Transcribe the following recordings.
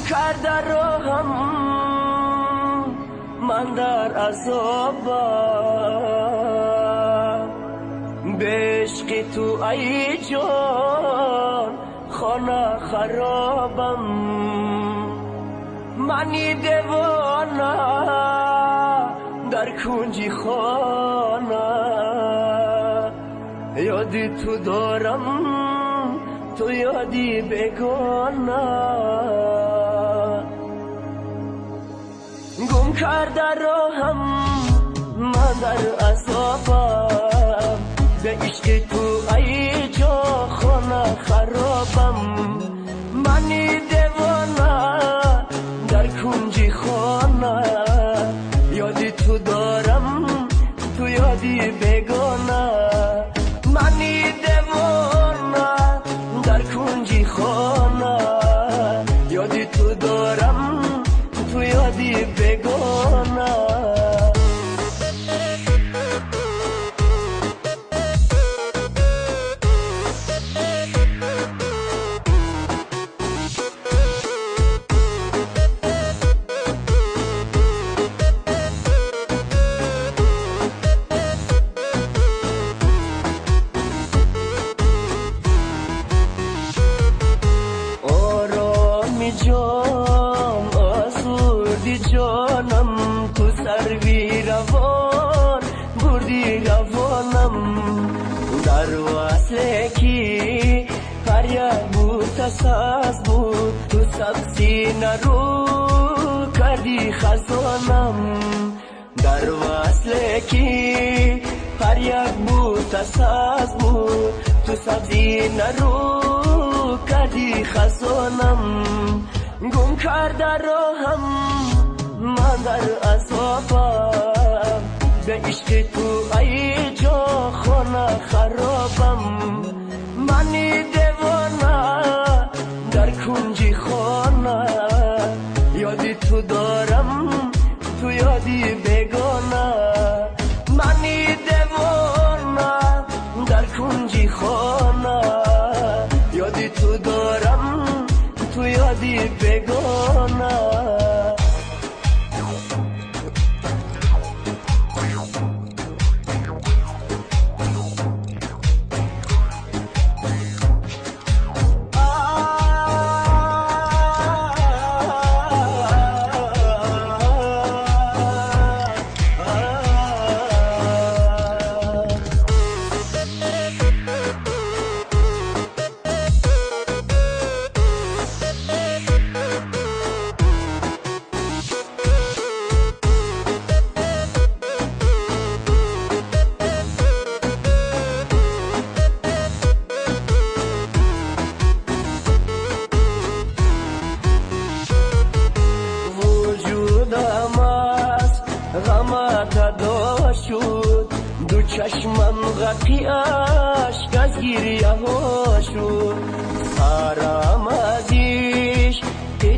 کرده راهم من در عذابم، به عشق تو ای جان خانه خرابم. منی دیوانه در کنجی خانه، یادی تو دارم تو یادی بگانه. گم کرده راهم من در عذابم، به عشق تو ای جا خانه خرابم. منی دیوانه در کنجی خانه، یادی تو دارم تو یادی بگانه. منی دیوانه در کنجی خانه، یادی تو دارم تو یادی بگانه. جان آسودی جانم، تو سروی روان بردی روانم. در وصل کی فریاد بود تساز بود، تو سبزی نرو کردی خزانم. در وصل کی فریاد بود تساز بود، تو سبزی نرو کردی خزانم. گم کرده راهم من در عذابم، به عشق تو ای جا خانه خرابم. منی دیوانه در کنجی خانه، یادی تو دارم تو یادی بگانه. منی دیوانه در کنجی خانه، یادی تو دارم تو یادی بگانه. غمت ادا شد، دو چشمم غرقی اشک از گریه ها شد. سرم از عشق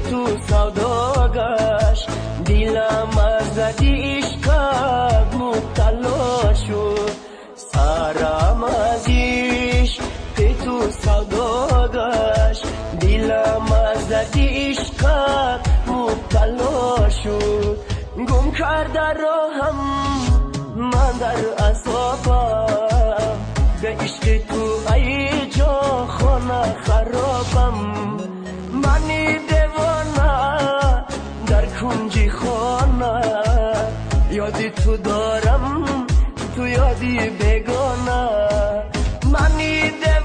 تو سودا گشت، دلم از عشقت مبتلا شد. سرم از عشق تو سودا گشت، دلم از عشقت مبتلا شد. گم کرده راهم من در عذابم، به عشق تو ای جا خانه خرابم. منی دیوانه در کنجی خانه، یادی تو دارم تو یادی بگانه. منی دیوانه